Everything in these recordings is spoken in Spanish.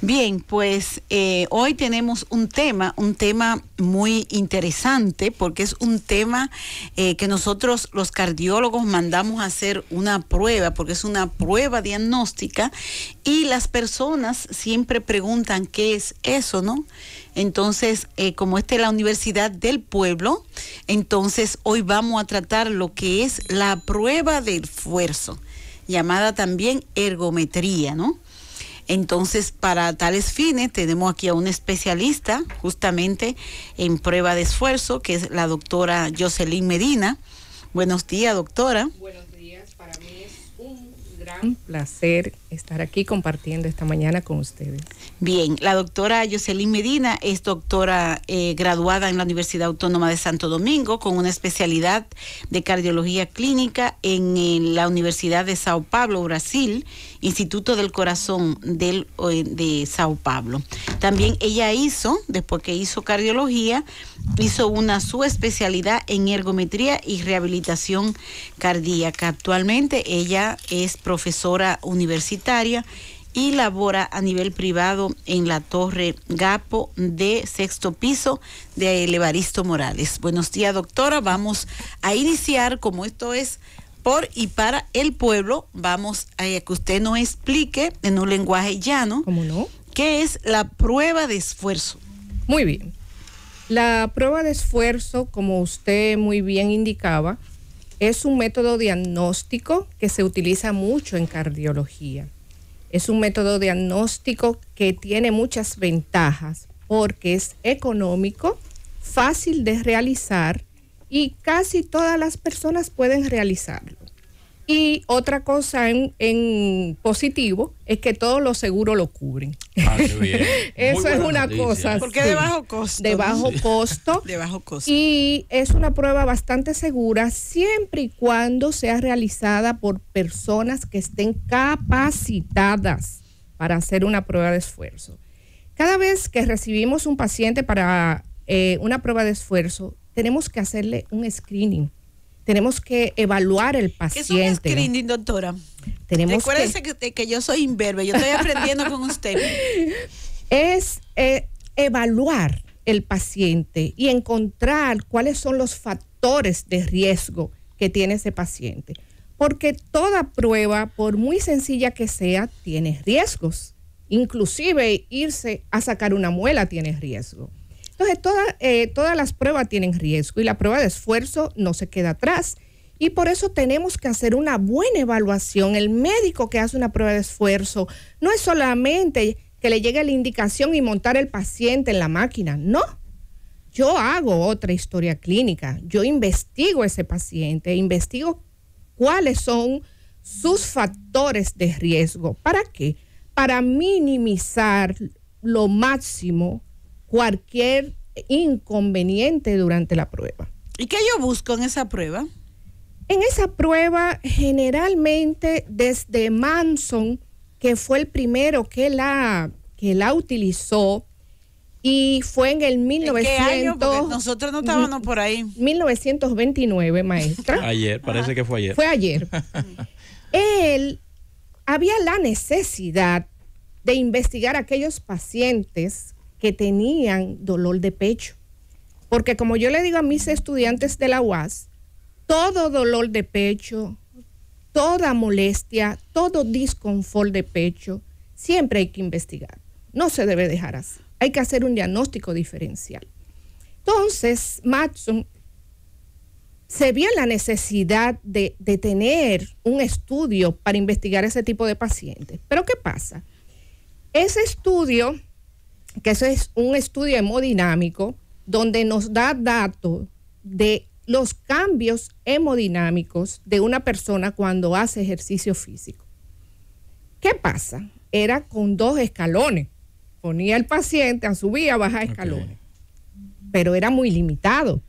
Bien, pues hoy tenemos un tema muy interesante porque es un tema que nosotros los cardiólogos mandamos a hacer una prueba, porque es una prueba diagnóstica y las personas siempre preguntan qué es eso, ¿no? Entonces, como esta es la Universidad del Pueblo, entonces hoy vamos a tratar lo que es la prueba de esfuerzo, llamada también ergometría, ¿no? Entonces, para tales fines, tenemos aquí a un especialista justamente en prueba de esfuerzo, que es la doctora Jocelyn Medina. Buenos días, doctora. Buenos días, para mí es un gran placer estar aquí compartiendo esta mañana con ustedes. Bien, la doctora Jocelyn Medina es doctora graduada en la Universidad Autónoma de Santo Domingo con una especialidad de cardiología clínica en la Universidad de Sao Paulo, Brasil, Instituto del Corazón de Sao Paulo. También ella después que hizo cardiología, hizo una subespecialidad en ergometría y rehabilitación cardíaca. Actualmente ella es profesora universitaria y labora a nivel privado en la Torre Gapo de sexto piso de Evaristo Morales. Buenos días, doctora. Vamos a iniciar, como esto es por y para el pueblo, vamos a que usted nos explique en un lenguaje llano. ¿Cómo no? ¿Qué es la prueba de esfuerzo? Muy bien. La prueba de esfuerzo, como usted muy bien indicaba, es un método diagnóstico que se utiliza mucho en cardiología. Es un método diagnóstico que tiene muchas ventajas porque es económico, fácil de realizar y casi todas las personas pueden realizarlo. Y otra cosa en positivo es que todos los seguros lo cubren. Ah, qué bien. Eso es una cosa. Porque de bajo costo. De bajo costo. De bajo costo. Y es una prueba bastante segura siempre y cuando sea realizada por personas que estén capacitadas para hacer una prueba de esfuerzo. Cada vez que recibimos un paciente para una prueba de esfuerzo, tenemos que hacerle un screening. Tenemos que evaluar el paciente. ¿Qué es un screening, doctora? Recuérdese que yo soy imberbe, yo estoy aprendiendo con usted. Es evaluar el paciente y encontrar cuáles son los factores de riesgo que tiene ese paciente. Porque toda prueba, por muy sencilla que sea, tiene riesgos. Inclusive irse a sacar una muela tiene riesgo. Entonces, todas las pruebas tienen riesgo y la prueba de esfuerzo no se queda atrás. Y por eso tenemos que hacer una buena evaluación. El médico que hace una prueba de esfuerzo no es solamente que le llegue la indicación y montar el paciente en la máquina. No, yo hago otra historia clínica. Yo investigo ese paciente, investigo cuáles son sus factores de riesgo. ¿Para qué? Para minimizar lo máximo cualquier inconveniente durante la prueba. ¿Y qué yo busco en esa prueba? En esa prueba, generalmente desde Manson, que fue el primero que la utilizó, y fue en el 1900. ¿En qué año? Porque nosotros no estábamos por ahí. 1929, maestra. Ayer, parece que fue ayer. Fue ayer. Había la necesidad de investigar a aquellos pacientes que tenían dolor de pecho. Porque como yo le digo a mis estudiantes de la UAS, todo dolor de pecho, toda molestia, todo disconfort de pecho, siempre hay que investigar. No se debe dejar así. Hay que hacer un diagnóstico diferencial. Entonces, Matson se vio la necesidad de tener un estudio para investigar ese tipo de pacientes. Pero ¿qué pasa? Ese estudio, que eso es un estudio hemodinámico, donde nos da datos de los cambios hemodinámicos de una persona cuando hace ejercicio físico. ¿Qué pasa? Era con 2 escalones. Ponía el paciente a subir, a bajar escalones. Pero era muy limitado.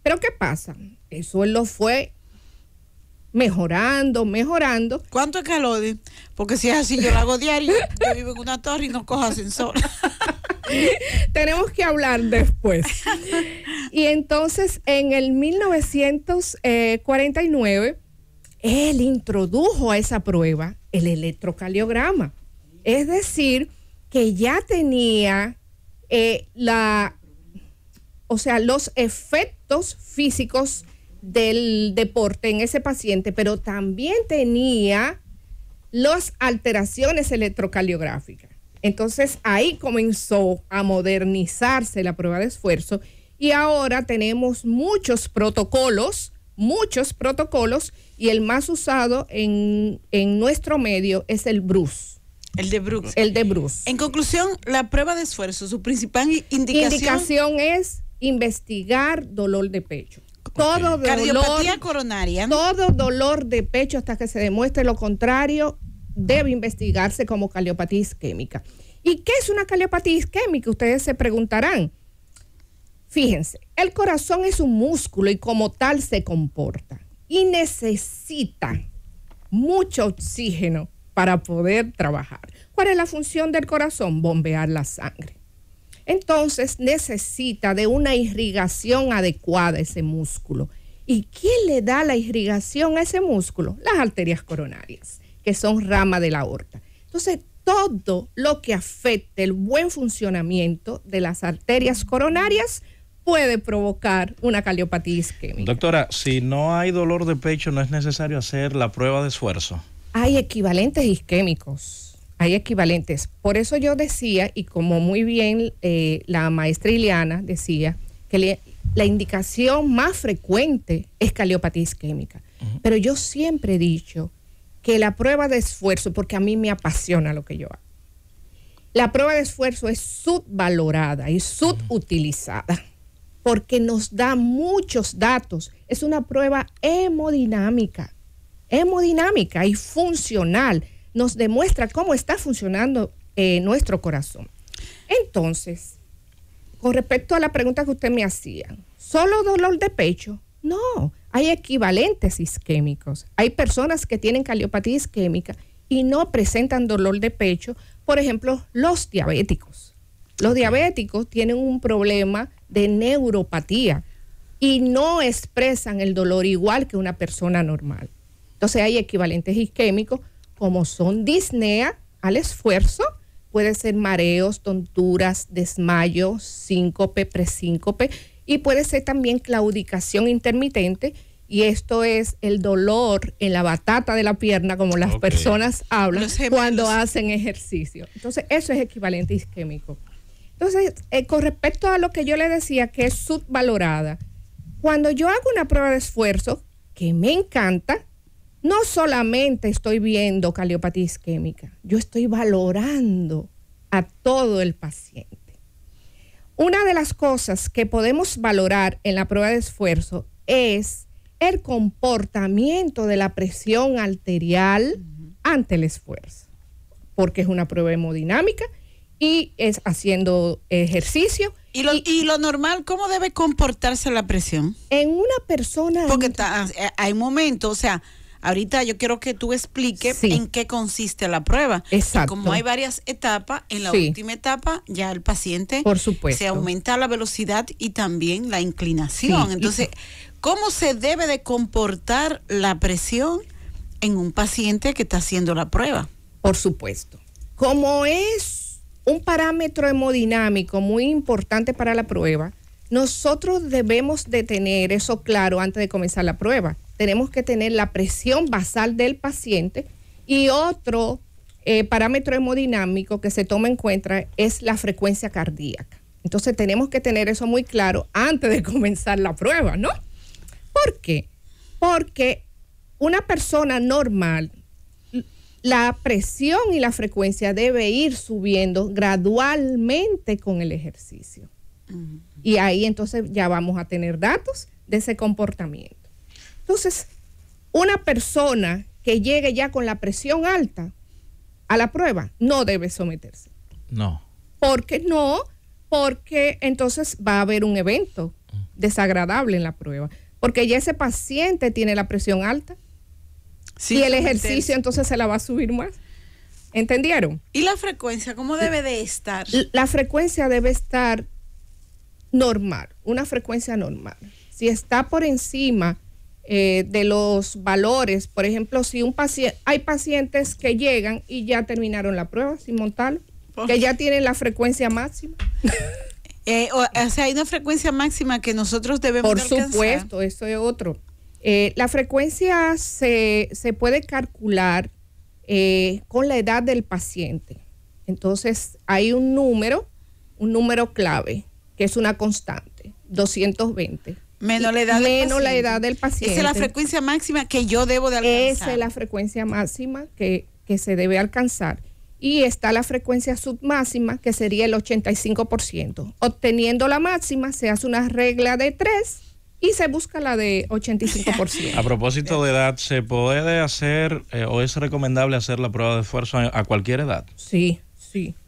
¿Pero qué pasa? Eso él lo fue mejorando. ¿Cuánto escalones? Porque si es así, yo lo hago diario. Yo vivo en una torre y no cojo ascensor. Tenemos que hablar después. Y entonces, en el 1949, él introdujo a esa prueba el electrocardiograma. Es decir, que ya tenía los efectos físicos del deporte en ese paciente, pero también tenía las alteraciones electrocardiográficas. Entonces ahí comenzó a modernizarse la prueba de esfuerzo y ahora tenemos muchos protocolos y el más usado en nuestro medio es el Bruce. El de Bruce. El de Bruce. En conclusión, la prueba de esfuerzo, su principal indicación es investigar dolor de pecho. Todo dolor, cardiopatía coronaria. Todo dolor de pecho hasta que se demuestre lo contrario debe investigarse como cardiopatía isquémica. ¿Y qué es una cardiopatía isquémica? Ustedes se preguntarán. Fíjense, el corazón es un músculo y como tal se comporta y necesita mucho oxígeno para poder trabajar. ¿Cuál es la función del corazón? Bombear la sangre. Entonces necesita de una irrigación adecuada ese músculo. ¿Y quién le da la irrigación a ese músculo? Las arterias coronarias, que son rama de la aorta. Entonces, todo lo que afecte el buen funcionamiento de las arterias coronarias puede provocar una cardiopatía isquémica. Doctora, si no hay dolor de pecho, ¿no es necesario hacer la prueba de esfuerzo? Hay equivalentes isquémicos, hay equivalentes. Por eso yo decía, y como muy bien la maestra Ileana decía, que la indicación más frecuente es cardiopatía isquémica. Pero yo siempre he dicho que la prueba de esfuerzo, porque a mí me apasiona lo que yo hago, la prueba de esfuerzo es subvalorada y subutilizada porque nos da muchos datos. Es una prueba hemodinámica y funcional. Nos demuestra cómo está funcionando nuestro corazón. Entonces, con respecto a la pregunta que usted me hacía, ¿solo dolor de pecho? No, hay equivalentes isquémicos. Hay personas que tienen cardiopatía isquémica y no presentan dolor de pecho. Por ejemplo, los diabéticos. Los diabéticos tienen un problema de neuropatía y no expresan el dolor igual que una persona normal. Entonces hay equivalentes isquémicos como son disnea al esfuerzo, puede ser mareos, tonturas, desmayo, síncope, presíncope, y puede ser también claudicación intermitente, y esto es el dolor en la batata de la pierna, como las personas hablan cuando hacen ejercicio. Entonces, eso es equivalente isquémico. Entonces, con respecto a lo que yo le decía, que es subvalorada, cuando yo hago una prueba de esfuerzo, que me encanta, no solamente estoy viendo cardiopatía isquémica, yo estoy valorando a todo el paciente. Una de las cosas que podemos valorar en la prueba de esfuerzo es el comportamiento de la presión arterial ante el esfuerzo, porque es una prueba hemodinámica y es haciendo ejercicio. ¿Y lo normal, cómo debe comportarse la presión? En una persona... Porque hay momentos, o sea, ahorita yo quiero que tú expliques en qué consiste la prueba. Exacto. Y como hay varias etapas, en la última etapa ya el paciente, por supuesto, se aumenta la velocidad y también la inclinación. Sí. Entonces, ¿cómo se debe de comportar la presión en un paciente que está haciendo la prueba? Por supuesto. Como es un parámetro hemodinámico muy importante para la prueba, nosotros debemos de tener eso claro antes de comenzar la prueba. Tenemos que tener la presión basal del paciente y otro parámetro hemodinámico que se toma en cuenta es la frecuencia cardíaca. Entonces tenemos que tener eso muy claro antes de comenzar la prueba, ¿no? ¿Por qué? Porque una persona normal, la presión y la frecuencia debe ir subiendo gradualmente con el ejercicio. Y ahí entonces ya vamos a tener datos de ese comportamiento. Entonces, una persona que llegue ya con la presión alta a la prueba no debe someterse. No. ¿Por qué no? Porque entonces va a haber un evento desagradable en la prueba. Porque ya ese paciente tiene la presión alta y el ejercicio entonces se la va a subir más. ¿Entendieron? ¿Y la frecuencia cómo debe de estar? La frecuencia debe estar normal, una frecuencia normal. Si está por encima de los valores, por ejemplo, si un paciente, hay pacientes que llegan y ya terminaron la prueba sin montarlo, que ya tienen la frecuencia máxima. O sea, hay una frecuencia máxima que nosotros debemos Por alcanzar. supuesto, eso es otro. La frecuencia se puede calcular con la edad del paciente. Entonces, hay un número clave, que es una constante, 220. Menos la edad del paciente. Esa es la frecuencia máxima que yo debo de alcanzar. Esa es la frecuencia máxima que se debe alcanzar. Y está la frecuencia submáxima, que sería el 85%. Obteniendo la máxima, se hace una regla de 3 y se busca la de 85%. A propósito de edad, ¿se puede hacer o es recomendable hacer la prueba de esfuerzo a cualquier edad? Sí,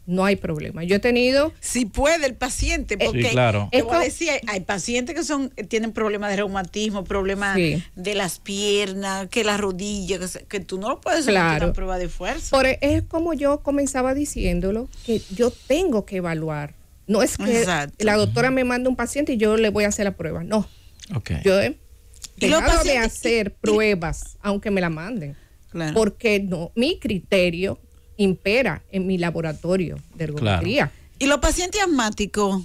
no hay problema. Yo he tenido... Si puede el paciente, porque sí, claro. Te voy a decir, hay pacientes que tienen problemas de reumatismo, problemas de las piernas, que las rodillas, que tú no lo puedes hacer una prueba de esfuerzo. Es como yo comenzaba diciéndolo, que yo tengo que evaluar. No es que la doctora me manda un paciente y yo le voy a hacer la prueba. No. Okay. Yo he dejado de hacer pruebas, aunque me la manden. Claro. Porque no, mi criterio impera en mi laboratorio de ergometría. Claro. Y los pacientes asmáticos,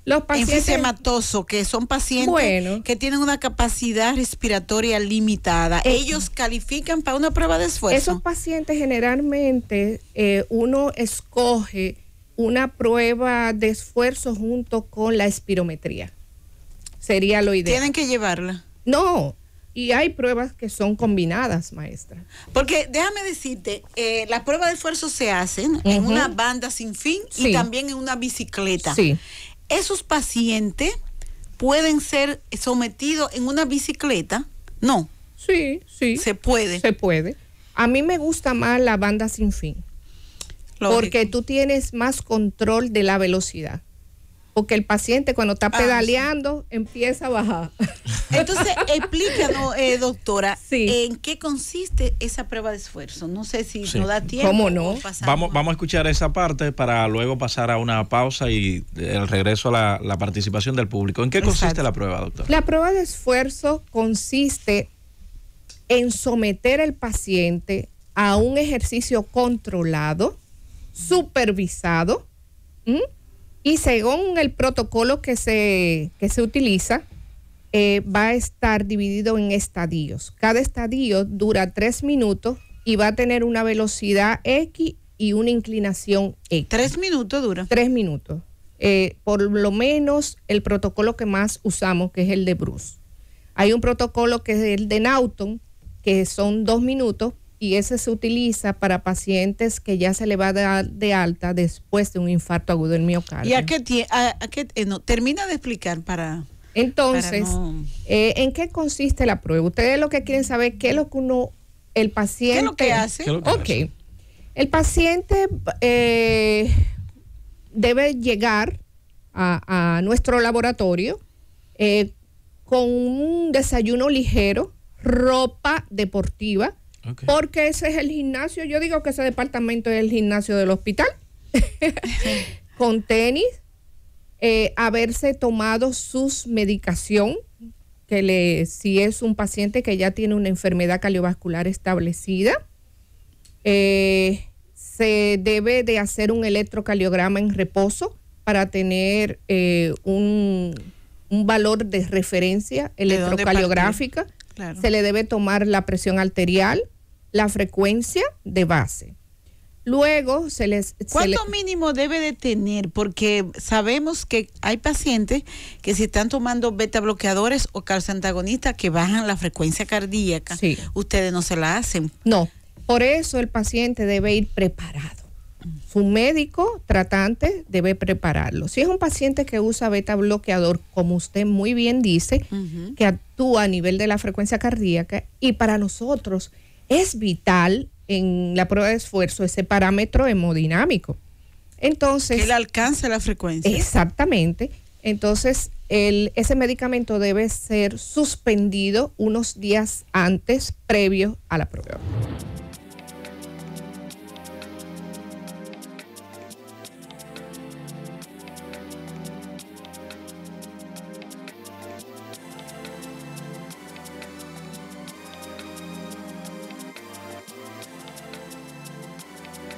los pacientes enfisematosos, que son pacientes que tienen una capacidad respiratoria limitada, ¿ellos califican para una prueba de esfuerzo? Esos pacientes generalmente uno escoge una prueba de esfuerzo junto con la espirometría. Sería lo ideal. ¿Tienen que llevarla? No. Y hay pruebas que son combinadas, maestra. Porque déjame decirte, las pruebas de esfuerzo se hacen en una banda sin fin y también en una bicicleta. Sí. ¿Esos pacientes pueden ser sometidos en una bicicleta? No. Sí. Se puede. Se puede. A mí me gusta más la banda sin fin. Lógico. Porque tú tienes más control de la velocidad. Porque el paciente cuando está pedaleando empieza a bajar. Entonces, explícanos, doctora, ¿en qué consiste esa prueba de esfuerzo? No sé si nos da tiempo. ¿Cómo no? Vamos a escuchar esa parte para luego pasar a una pausa y el regreso a la participación del público. ¿En qué consiste la prueba, doctora? La prueba de esfuerzo consiste en someter al paciente a un ejercicio controlado, supervisado, y según el protocolo que se utiliza, va a estar dividido en estadios. Cada estadio dura 3 minutos y va a tener una velocidad X y una inclinación X. 3 minutos dura. 3 minutos. Por lo menos el protocolo que más usamos, que es el de Bruce. Hay un protocolo que es el de Naughton, que son 2 minutos, y ese se utiliza para pacientes que ya se le va a dar de alta después de un infarto agudo del miocardio. ¿Y a qué termina de explicar para... Entonces, ¿en qué consiste la prueba? Ustedes lo que quieren saber qué es lo que el paciente... ¿Qué es lo que hace? Ok. El paciente debe llegar a nuestro laboratorio con un desayuno ligero, ropa deportiva, porque ese es el gimnasio. Yo digo que ese departamento es el gimnasio del hospital. Con tenis, haberse tomado sus medicación, si es un paciente que ya tiene una enfermedad cardiovascular establecida, se debe de hacer un electrocardiograma en reposo para tener un valor de referencia electrocardiográfica. Claro. Se le debe tomar la presión arterial, la frecuencia de base. Luego ¿Cuánto mínimo debe de tener? Porque sabemos que hay pacientes que si están tomando beta bloqueadores o calcioantagonistas que bajan la frecuencia cardíaca, ustedes no se la hacen. No, por eso el paciente debe ir preparado. Su médico tratante debe prepararlo. Si es un paciente que usa beta bloqueador, como usted muy bien dice, que actúa a nivel de la frecuencia cardíaca, y para nosotros es vital en la prueba de esfuerzo ese parámetro hemodinámico. Entonces, que él alcance la frecuencia. Exactamente. Entonces, ese medicamento debe ser suspendido unos días antes, previo a la prueba.